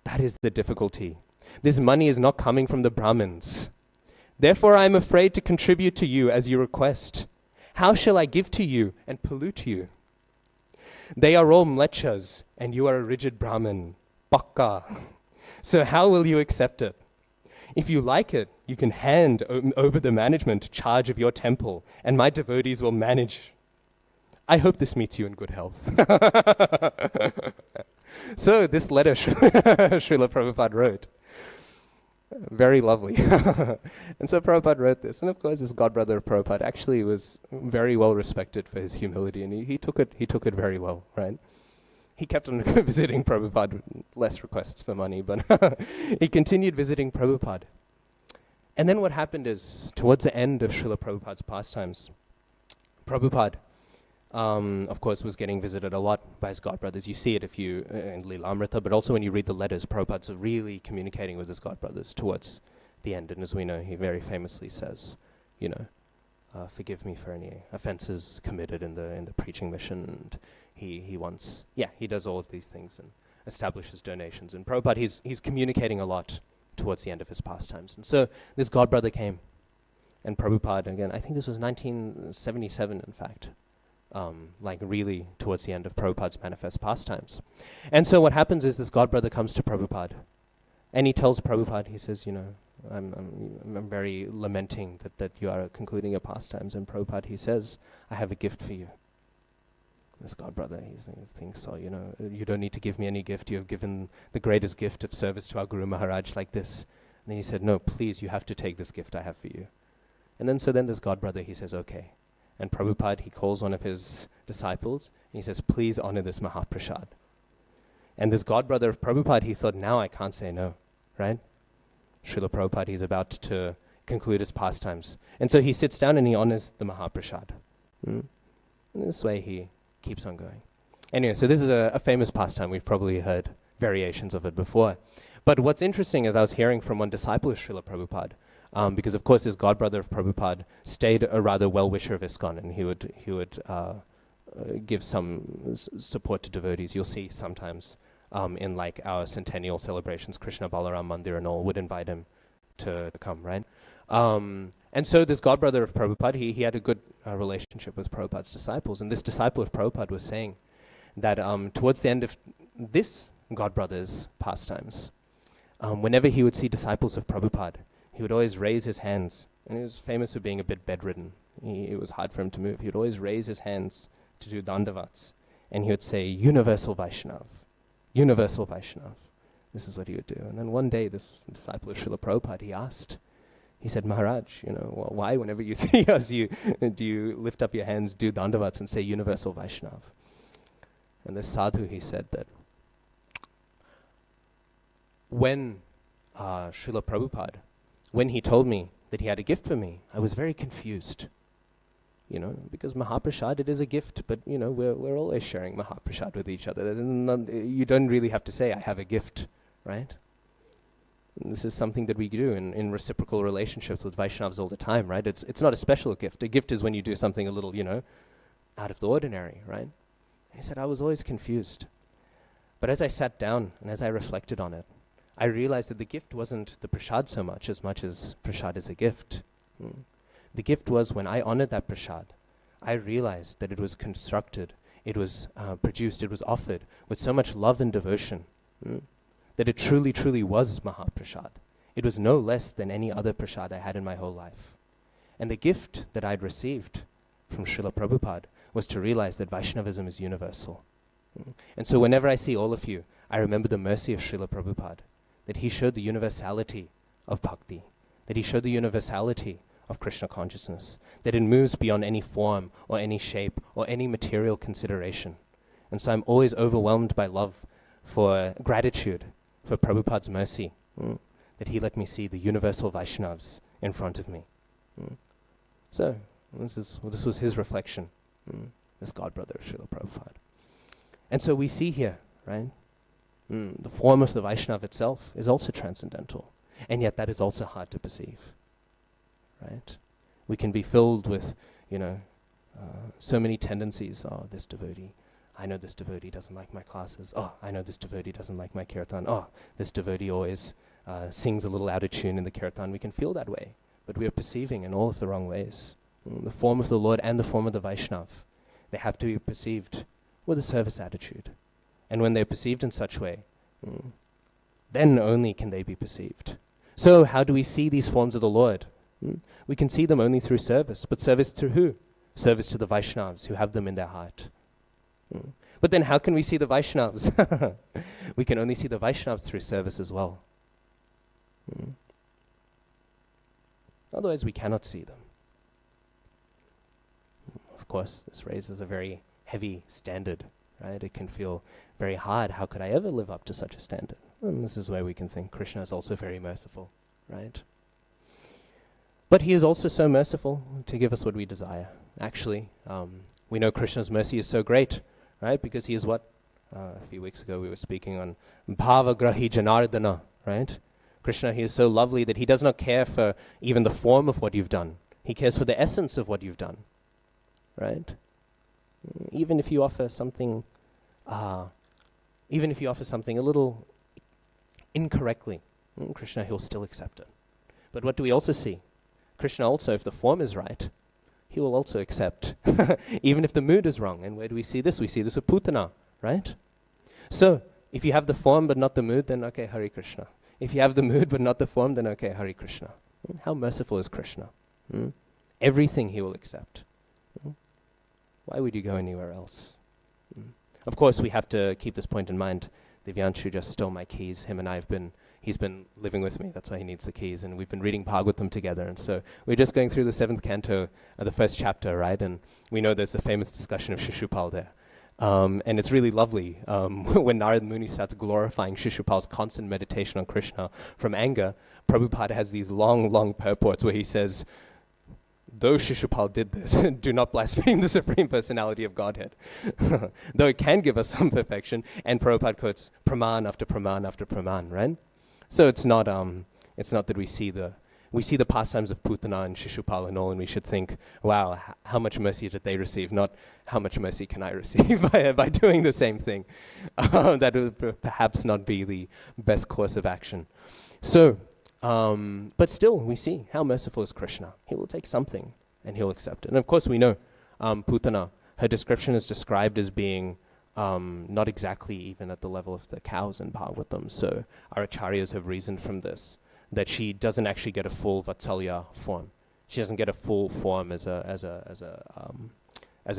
That is the difficulty. This money is not coming from the Brahmins. Therefore I am afraid to contribute to you as you request. How shall I give to you and pollute you? They are all mlechas, and you are a rigid Brahmin. Pakka. So how will you accept it? If you like it, you can hand over the management charge of your temple, and my devotees will manage. I hope this meets you in good health. So this letter Srila Prabhupada wrote. Very lovely. And so Prabhupada wrote this. And of course, this godbrother of Prabhupada actually was very well respected for his humility, and he took it very well, right? He kept on visiting Prabhupada with less requests for money, but he continued visiting Prabhupada. And then what happened is, towards the end of Srila Prabhupada's pastimes, Prabhupada, of course, was getting visited a lot by his godbrothers. You see it if you in Lilamrita, but also when you read the letters, Prabhupada's really communicating with his godbrothers towards the end. And as we know, he very famously says, forgive me for any offenses committed in the preaching mission. And he does all of these things and establishes donations. And Prabhupada, he's communicating a lot towards the end of his pastimes. And so this godbrother came, and Prabhupada, again, I think this was 1977, in fact, really towards the end of Prabhupada's manifest pastimes. And so what happens is this godbrother comes to Prabhupada, and he tells Prabhupada, he says, I'm very lamenting that you are concluding your pastimes. And Prabhupada, he says, I have a gift for you. This godbrother, he thinks, you don't need to give me any gift. You have given the greatest gift of service to our Guru Maharaj like this. And then he said, no, please, you have to take this gift I have for you. And then this godbrother, he says, okay. And Prabhupada, he calls one of his disciples, and he says, please honor this Mahaprasad. And this godbrother of Prabhupada, he thought, now I can't say no, right? Srila Prabhupada, he's about to conclude his pastimes. And so he sits down and he honors the Mahaprasad. In this way, he keeps on going. Anyway, so this is a famous pastime. We've probably heard variations of it before. But what's interesting is I was hearing from one disciple of Srila Prabhupada, because of course this godbrother of Prabhupada stayed a rather well-wisher of ISKCON, and he would give some support to devotees. You'll see sometimes in like our centennial celebrations, Krishna Balaram Mandir and all would invite him to come, right? And so this godbrother of Prabhupada, he had a good relationship with Prabhupada's disciples. And this disciple of Prabhupada was saying that towards the end of this godbrother's pastimes, whenever he would see disciples of Prabhupada, he would always raise his hands. And he was famous for being a bit bedridden. It was hard for him to move. He would always raise his hands to do dandavats. And he would say, Universal Vaishnav, Universal Vaishnav. This is what he would do. And then one day, this disciple of Srila Prabhupada, he asked, he said, Maharaj, why whenever you see us, do you lift up your hands, do dandavats and say Universal Vaishnav? And this sadhu, he said that when Srila Prabhupada, when he told me that he had a gift for me, I was very confused. Because Mahaprasad, it is a gift, but we're always sharing Mahaprasad with each other. You don't really have to say, I have a gift, right? And this is something that we do in reciprocal relationships with Vaishnavas all the time, right? It's not a special gift. A gift is when you do something a little, out of the ordinary, right? And he said, I was always confused. But as I sat down and as I reflected on it, I realized that the gift wasn't the prasad so much as prasad is a gift. The gift was when I honored that prasad, I realized that it was constructed, it was produced, it was offered with so much love and devotion, that it truly, truly was Mahaprasad. It was no less than any other prasad I had in my whole life. And the gift that I'd received from Srila Prabhupada was to realize that Vaishnavism is universal. And so whenever I see all of you, I remember the mercy of Srila Prabhupada, that he showed the universality of bhakti, that he showed the universality of Krishna consciousness, that it moves beyond any form or any shape or any material consideration. And so I'm always overwhelmed by love, for gratitude for Prabhupada's mercy, that he let me see the universal Vaishnavas in front of me. So this was his reflection, this godbrother of Srila Prabhupada. And so we see here, right, The form of the Vaishnava itself is also transcendental. And yet that is also hard to perceive, right? We can be filled with, so many tendencies. Oh, this devotee, I know this devotee doesn't like my classes. Oh, I know this devotee doesn't like my kirtan. Oh, this devotee always sings a little out of tune in the kirtan. We can feel that way, but we are perceiving in all of the wrong ways. The form of the Lord and the form of the Vaishnav, they have to be perceived with a service attitude. And when they're perceived in such way, then only can they be perceived. So how do we see these forms of the Lord? We can see them only through service. But service to who? Service to the Vaishnavas who have them in their heart. But then how can we see the Vaishnavas? We can only see the Vaishnavas through service as well. Otherwise we cannot see them. Of course, this raises a very heavy standard, right? It can feel very hard. How could I ever live up to such a standard? And this is where we can think Krishna is also very merciful, right? But he is also so merciful to give us what we desire. Actually, we know Krishna's mercy is so great, right? Because he is what? A few weeks ago we were speaking on Bhava Grahi Janardana, right? Krishna, he is so lovely that he does not care for even the form of what you've done. He cares for the essence of what you've done, right? Even if you offer something, a little incorrectly, Krishna, he'll still accept it. But what do we also see? Krishna also, if the form is right, he will also accept, even if the mood is wrong. And where do we see this? We see this with Putana, right? So, if you have the form but not the mood, then okay, Hare Krishna. If you have the mood but not the form, then okay, Hare Krishna. How merciful is Krishna? Everything he will accept. Why would you go anywhere else? Of course, we have to keep this point in mind. Divyanshu just stole my keys. He's been living with me. That's why he needs the keys. And we've been reading Bhagavatam together. And so we're just going through the 7th canto, the first chapter, right? And we know there's a famous discussion of Shishupal there. And it's really lovely. When Narad Muni starts glorifying Shishupal's constant meditation on Krishna from anger, Prabhupada has these long, long purports where he says, though Shishupal did this, do not blaspheme the Supreme Personality of Godhead. Though it can give us some perfection, and Prabhupada quotes praman after praman after praman, right? So it's not that we see the pastimes of Putana and Shishupal and all, and we should think, wow, how much mercy did they receive? Not how much mercy can I receive by doing the same thing. That would perhaps not be the best course of action. So, but still, we see how merciful is Krishna. He will take something and he'll accept it. And of course, we know Putana, her description is described as being not exactly even at the level of the cows in Bhagavatam. So our acharyas have reasoned from this that she doesn't actually get a full Vatsalya form. She doesn't get a full form as a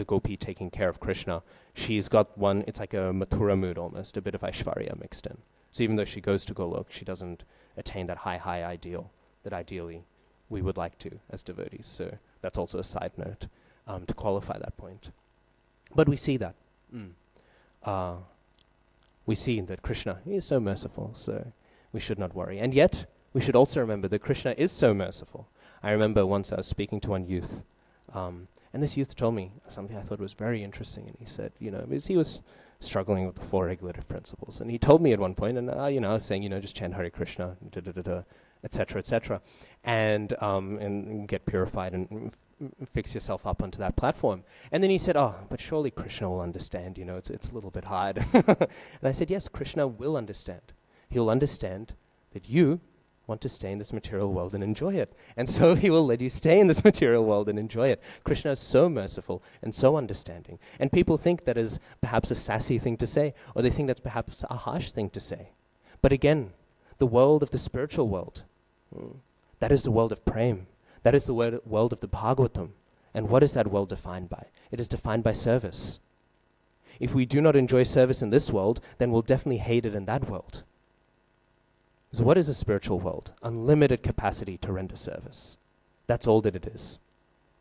gopi taking care of Krishna. She's got one, it's like a Mathura mood almost, a bit of Aishwarya mixed in. So even though she goes to Golok, she doesn't attain that high ideal that ideally we would like to as devotees. So that's also a side note to qualify that point. But we see that. We see that Krishna, he is so merciful, so we should not worry. And yet, we should also remember that Krishna is so merciful. I remember once I was speaking to one youth, and this youth told me something I thought was very interesting. And he said, because he was struggling with the 4 regulative principles. And he told me at one point, and I was saying, just chant Hare Krishna, etc., etc., and get purified and fix yourself up onto that platform. And then he said, but surely Krishna will understand, it's a little bit hard. And I said, yes, Krishna will understand. He'll understand that you want to stay in this material world and enjoy it. And so he will let you stay in this material world and enjoy it. Krishna is so merciful and so understanding. And people think that is perhaps a sassy thing to say, or they think that's perhaps a harsh thing to say. But again, the world of the spiritual world, that is the world of Prem. That is the world of the Bhagavatam. And what is that world defined by? It is defined by service. If we do not enjoy service in this world, then we'll definitely hate it in that world. So what is a spiritual world? Unlimited capacity to render service. That's all that it is.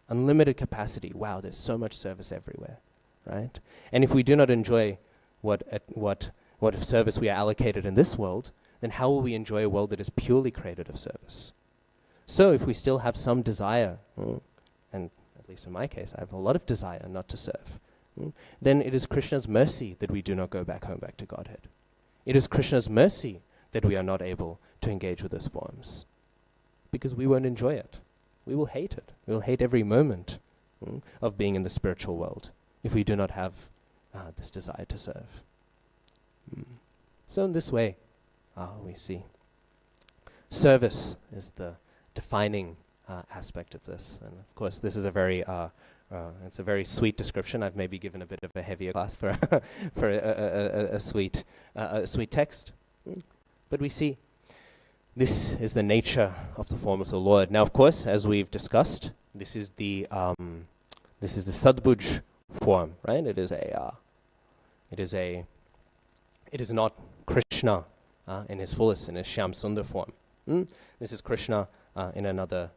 Unlimited capacity. Wow, there's so much service everywhere, right? And if we do not enjoy what service we are allocated in this world, then how will we enjoy a world that is purely created of service? So if we still have some desire, and at least in my case, I have a lot of desire not to serve, then it is Krishna's mercy that we do not go back home, back to Godhead. It is Krishna's mercy that we are not able to engage with those forms, because we won't enjoy it. We will hate it. We will hate every moment of being in the spiritual world if we do not have this desire to serve. So in this way, we see service is the defining aspect of this. And of course, this is a very it's a very sweet description. I've maybe given a bit of a heavier class for for a sweet text, but we see this is the nature of the form of the Lord. Now, of course, as we've discussed, this is the Sadbhuj form, right? It is not Krishna in his fullest, in his Shyam Sundar form. This is Krishna in another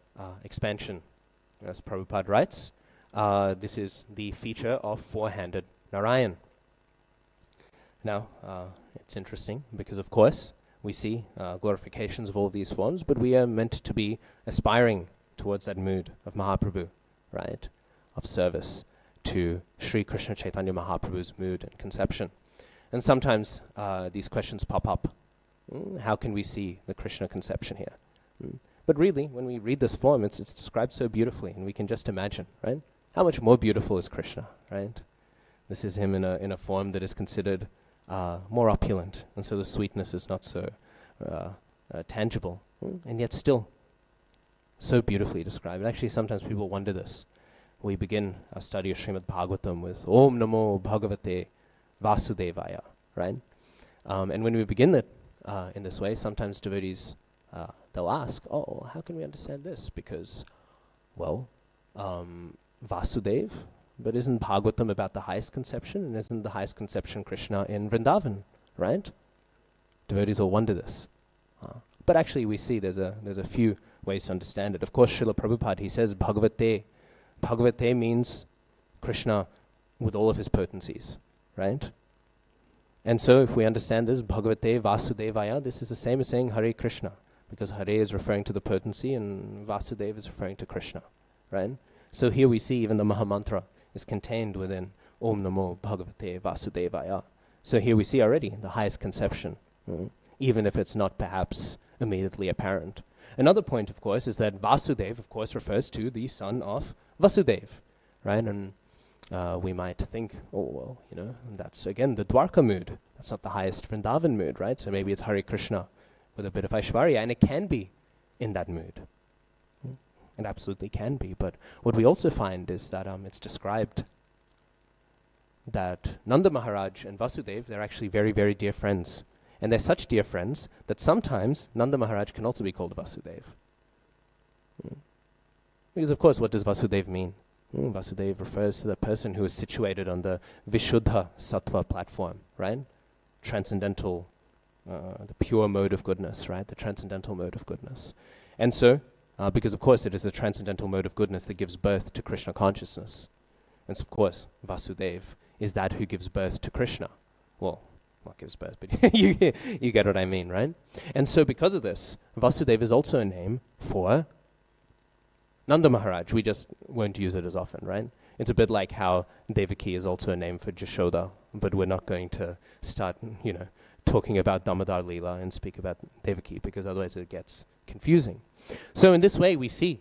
expansion. As Prabhupada writes, this is the feature of four-handed Narayan. Now, it's interesting because, of course, we see glorifications of all these forms, but we are meant to be aspiring towards that mood of Mahaprabhu, right? Of service to Sri Krishna Chaitanya Mahaprabhu's mood and conception. And sometimes these questions pop up. How can we see the Krishna conception here? But really, when we read this form, it's described so beautifully, and we can just imagine, right? How much more beautiful is Krishna, right? This is him in a form that is considered more opulent, and so the sweetness is not so tangible, and yet still so beautifully described. And actually, sometimes people wonder this. We begin our study of Srimad Bhagavatam with Om Namo Bhagavate Vasudevaya, right? And when we begin it in this way, sometimes devotees, they'll ask, oh, how can we understand this? Because, well, Vasudev, but isn't Bhagavatam about the highest conception? And isn't the highest conception Krishna in Vrindavan, right? Devotees will wonder this. But actually we see there's a few ways to understand it. Of course, Srila Prabhupada, he says Bhagavate. Bhagavate means Krishna with all of his potencies, right? And so if we understand this, Bhagavate Vasudevaya, this is the same as saying Hare Krishna, because Hare is referring to the potency and Vasudeva is referring to Krishna, right? So here we see even the Mahamantra is contained within Om Namo Bhagavate Vasudevaya. So here we see already the highest conception, even if it's not perhaps immediately apparent. Another point, of course, is that Vasudeva, of course, refers to the son of Vasudeva, right? And we might think, oh, well, you know, that's again the Dwarka mood. That's not the highest Vrindavan mood, right? So maybe it's Hare Krishna with a bit of Aishwarya, and it can be in that mood. It absolutely can be. But what we also find is that it's described that Nanda Maharaj and Vasudeva, they're actually very, very dear friends. And they're such dear friends that sometimes Nanda Maharaj can also be called Vasudeva. Because, of course, what does Vasudeva mean? Vasudeva refers to the person who is situated on the Vishuddha Sattva platform, right? Transcendental, the pure mode of goodness, right? The transcendental mode of goodness. And so, because of course it is the transcendental mode of goodness that gives birth to Krishna consciousness. And so of course, Vasudeva is that who gives birth to Krishna. Well, not gives birth, but you get what I mean, right? And so because of this, Vasudeva is also a name for Nanda Maharaj. We just won't use it as often, right? It's a bit like how Devaki is also a name for Jashoda, but we're not going to start, talking about Damodar Leela and speak about Devaki, because otherwise it gets confusing. So in this way we see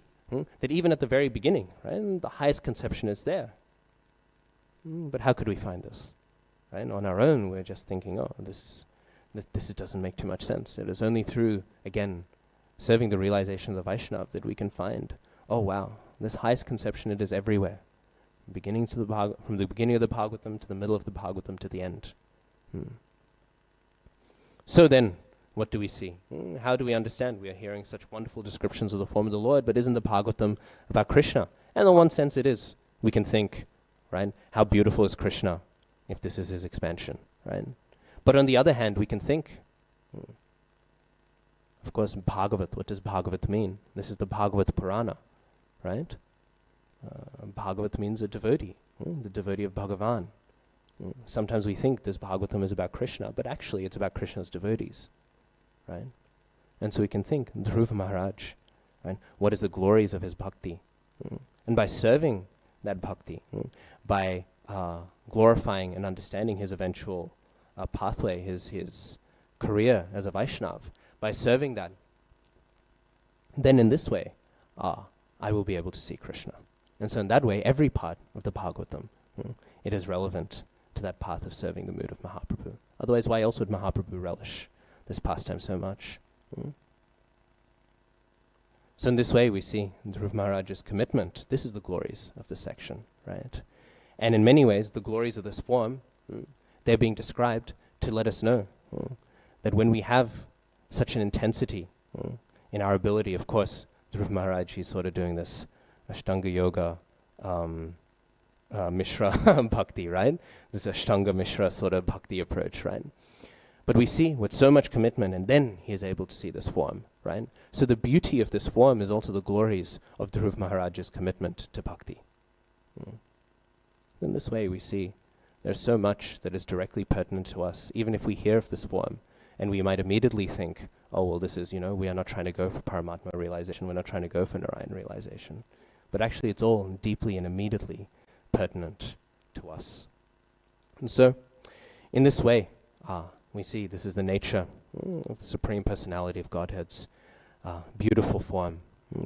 that even at the very beginning, right, the highest conception is there. But how could we find this? Right? On our own we're just thinking, oh, this doesn't make too much sense. It is only through, again, serving the realization of the Vaishnava that we can find, oh wow, this highest conception, it is everywhere. From the beginning of the Bhagavatam to the middle of the Bhagavatam to the end. So then, what do we see? How do we understand? We are hearing such wonderful descriptions of the form of the Lord, but isn't the Bhagavatam about Krishna? And in one sense it is. We can think, right, how beautiful is Krishna if this is his expansion, right? But on the other hand, we can think, of course, Bhagavat, what does Bhagavat mean? This is the Bhagavat Purana, right? Bhagavat means a devotee, the devotee of Bhagavan. Sometimes we think this Bhagavatam is about Krishna, but actually it's about Krishna's devotees, right? And so we can think, Dhruva Maharaj, right? What is the glories of his bhakti? And by serving that bhakti, by glorifying and understanding his eventual pathway, his career as a Vaishnav, by serving that, then in this way, I will be able to see Krishna. And so in that way, every part of the Bhagavatam, it is relevant to that path of serving the mood of Mahaprabhu. Otherwise, why else would Mahaprabhu relish this pastime so much? So in this way, we see Dhruv Maharaj's commitment. This is the glories of this section, right? And in many ways, the glories of this form, they're being described to let us know that when we have such an intensity in our ability, of course, Dhruv Maharaj, he's sort of doing this Ashtanga Yoga Mishra Bhakti, right? This Ashtanga Mishra sort of Bhakti approach, right? But we see with so much commitment, and then he is able to see this form, right? So the beauty of this form is also the glories of Dhruv Maharaj's commitment to Bhakti. In this way, we see there's so much that is directly pertinent to us, even if we hear of this form, and we might immediately think, oh, well, this is, we are not trying to go for Paramatma realization, we're not trying to go for Narayan realization. But actually, it's all deeply and immediately pertinent to us. And so, in this way, we see this is the nature of the Supreme Personality of Godhead's beautiful form,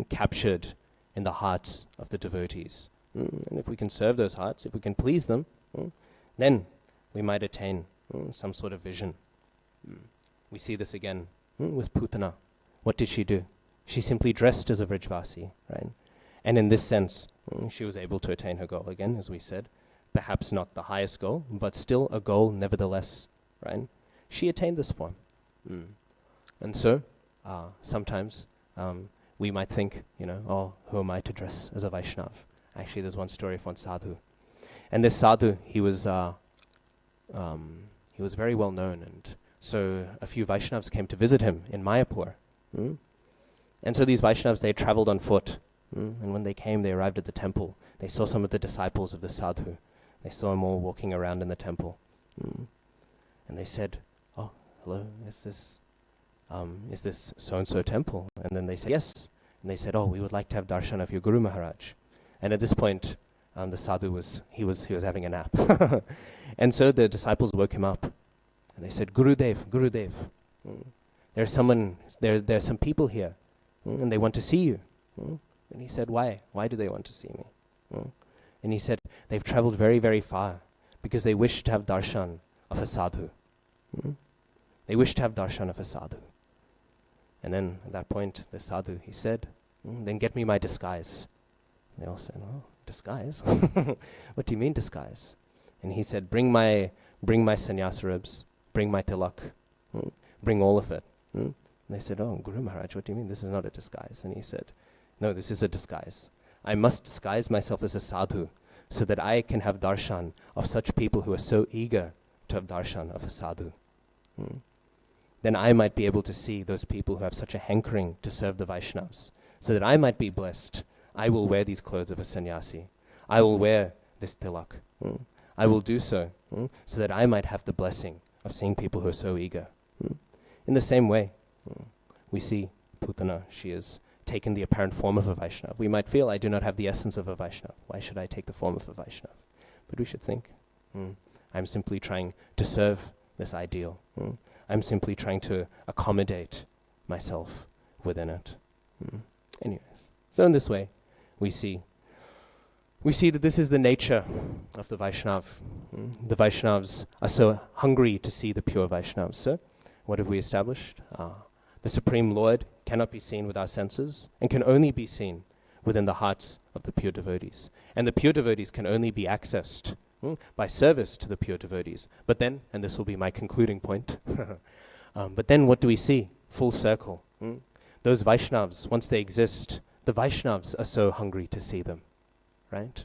captured in the hearts of the devotees. And if we can serve those hearts, if we can please them, then we might attain some sort of vision. We see this again with Putana. What did she do? She simply dressed as a Vrijvasi, right? And in this sense, she was able to attain her goal again, as we said. Perhaps not the highest goal, but still a goal nevertheless, right? She attained this form. And so, sometimes we might think, oh, who am I to dress as a Vaishnav? Actually, there's one story of one sadhu. And this sadhu, he was very well known, and so a few Vaishnavas came to visit him in Mayapur. And so these Vaishnavas, they traveled on foot. And when they came, they arrived at the temple. They saw some of the disciples of the sadhu. They saw them all walking around in the temple. And they said, oh, hello, is this so-and-so temple? And then they said, yes. And they said, oh, we would like to have darshan of your Guru Maharaj. And at this point, the sadhu was having a nap. And so the disciples woke him up. And they said, Gurudev, Gurudev, there's some people here, and they want to see you. And he said, why? Why do they want to see me? And he said, they've traveled very, very far because they wish to have darshan of a sadhu. They wish to have darshan of a sadhu. And then at that point, the sadhu, he said, then get me my disguise. And they all said, oh, disguise? What do you mean disguise? And he said, bring my sannyas robes, bring my tilak, bring all of it. And they said, oh, Guru Maharaj, what do you mean? This is not a disguise. And he said, no, this is a disguise. I must disguise myself as a sadhu so that I can have darshan of such people who are so eager to have darshan of a sadhu. Then I might be able to see those people who have such a hankering to serve the Vaishnavas, so that I might be blessed. I will wear these clothes of a sannyasi. I will wear this tilak. I will do so so that I might have the blessing of seeing people who are so eager. In the same way, we see Putana, she has taken the apparent form of a Vaishnav. We might feel, I do not have the essence of a Vaishnav. Why should I take the form of a Vaishnav? But we should think, I'm simply trying to serve this ideal. I'm simply trying to accommodate myself within it. Anyways, so in this way, we see that this is the nature of the Vaishnav. The Vaishnavas are so hungry to see the pure Vaishnavas. So, what have we established? The Supreme Lord cannot be seen with our senses and can only be seen within the hearts of the pure devotees. And the pure devotees can only be accessed by service to the pure devotees. But then, and this will be my concluding point, but then what do we see? Full circle. Those Vaishnavas, once they exist, the Vaishnavas are so hungry to see them, right?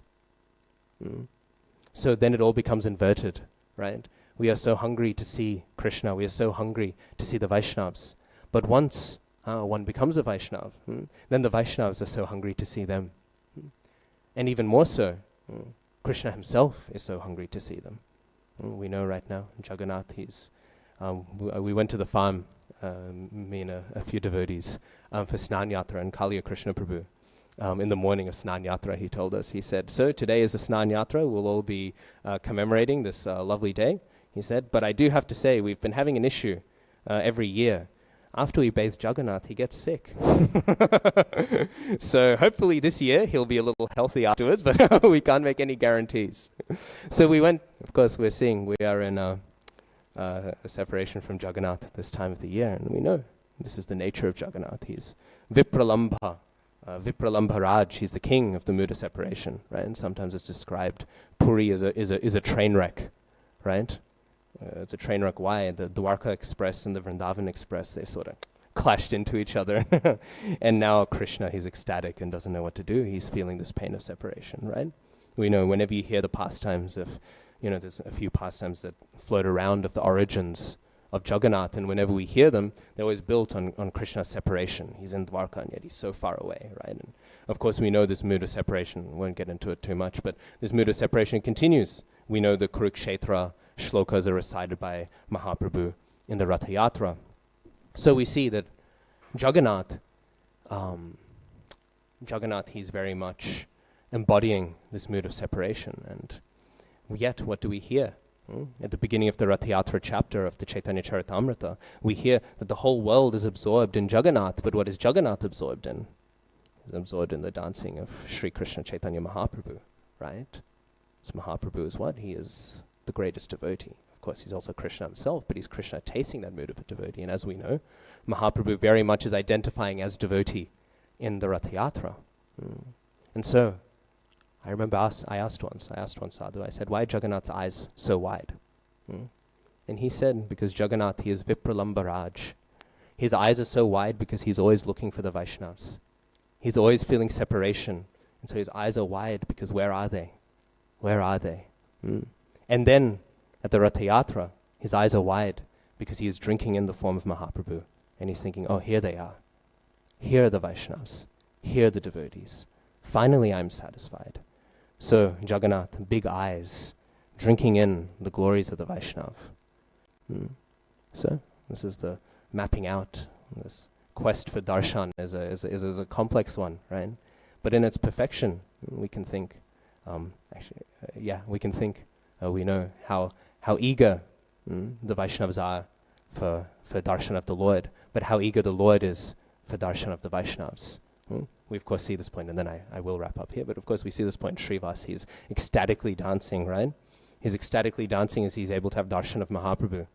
So then it all becomes inverted, right? We are so hungry to see Krishna, we are so hungry to see the Vaishnavas. But once one becomes a Vaishnav, then the Vaishnavas are so hungry to see them. And even more so, Krishna himself is so hungry to see them. We know right now, Jagannath, we went to the farm, me and a few devotees, for Snan Yatra and Kaliya Krishna Prabhu. In the morning of Snan Yatra, he told us, he said, so today is the Snan Yatra, we'll all be commemorating this lovely day. He said, but I do have to say, we've been having an issue every year, after we bathe Jagannath, he gets sick. So hopefully this year he'll be a little healthy afterwards, but we can't make any guarantees. So we went, of course, we are in a separation from Jagannath this time of the year, and we know this is the nature of Jagannath. He's Vipralambha, Vipralambha Raj. He's the king of the mood of separation, right? And sometimes it's described, Puri is a train wreck, right? It's a train wreck. Why? The Dwarka Express and the Vrindavan Express, they sort of clashed into each other. And now Krishna, he's ecstatic and doesn't know what to do. He's feeling this pain of separation, right? We know whenever you hear the pastimes of, there's a few pastimes that float around of the origins of Jagannath, and whenever we hear them, they're always built on Krishna's separation. He's in Dwarka and yet he's so far away, right? And of course we know this mood of separation, we won't get into it too much, but this mood of separation continues. We know the Kurukshetra shlokas are recited by Mahaprabhu in the Ratha Yatra. So we see that Jagannath, he's very much embodying this mood of separation. And yet, what do we hear? At the beginning of the Ratha Yatra chapter of the Chaitanya Charitamrita, we hear that the whole world is absorbed in Jagannath, but what is Jagannath absorbed in? He's absorbed in the dancing of Sri Krishna Chaitanya Mahaprabhu, right? So Mahaprabhu is what? He is the greatest devotee. Of course, he's also Krishna himself, but he's Krishna tasting that mood of a devotee. And as we know, Mahaprabhu very much is identifying as devotee in the Ratha Yatra. And so, I remember I asked one sadhu, I said, why are Jagannath's eyes so wide? And he said, because Jagannath, he is Vipralambha Raj. His eyes are so wide because he's always looking for the Vaishnavas. He's always feeling separation. And so his eyes are wide because where are they? Where are they? And then at the Ratha Yatra, his eyes are wide because he is drinking in the form of Mahaprabhu. And he's thinking, oh, here they are. Here are the Vaishnavas. Here are the devotees. Finally, I'm satisfied. So Jagannath, big eyes, drinking in the glories of the Vaishnav. So this is the mapping out. This quest for darshan is a complex one, right? But in its perfection, we can think, we know how eager the Vaishnavas are for darshan of the Lord, but how eager the Lord is for darshan of the Vaishnavas. We of course see this point, and then I will wrap up here, but of course we see this point in Srivas. He's ecstatically dancing, right? He's ecstatically dancing as he's able to have darshan of Mahaprabhu.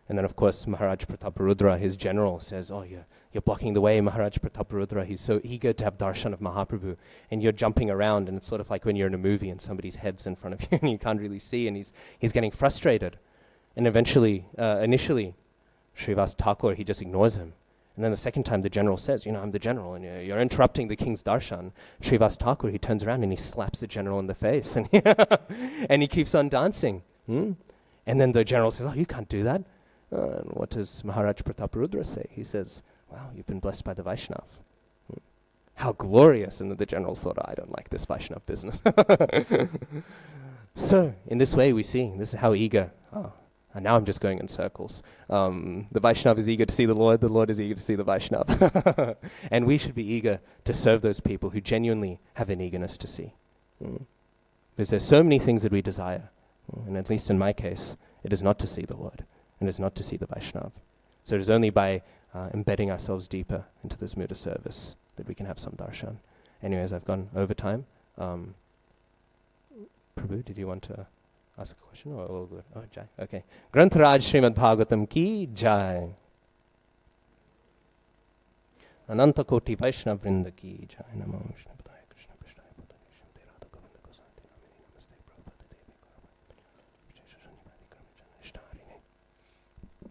And then of course Maharaj Prataparudra, his general, says, oh, you're blocking the way, Maharaj Prataparudra. He's so eager to have darshan of Mahaprabhu, and you're jumping around, and it's sort of like when you're in a movie and somebody's head's in front of you and you can't really see, and he's getting frustrated. And initially, Srivas Thakur, he just ignores him. And then the second time the general says, I'm the general, and you're interrupting the king's darshan. Srivas Thakur, he turns around and he slaps the general in the face, and and he keeps on dancing. And then the general says, oh, you can't do that. And what does Maharaj Prataparudra say? He says, wow, you've been blessed by the Vaishnav. How glorious. And then the general thought, I don't like this Vaishnav business. So, in this way we see, this is how eager, and now I'm just going in circles. The Vaishnav is eager to see the Lord is eager to see the Vaishnav. And we should be eager to serve those people who genuinely have an eagerness to see. Because there's so many things that we desire. And at least in my case, it is not to see the Lord, and it is not to see the Vaishnav. So it is only by embedding ourselves deeper into this mood of service that we can have some darshan. Anyways, I've gone over time. Prabhu, did you want to ask a question? Or all good? Oh, Jai. Okay. Grantharaj Srimad Bhagavatam ki Jai. Ananta Koti Vaishnava Vrinda ki Jai. Namo Vishnu.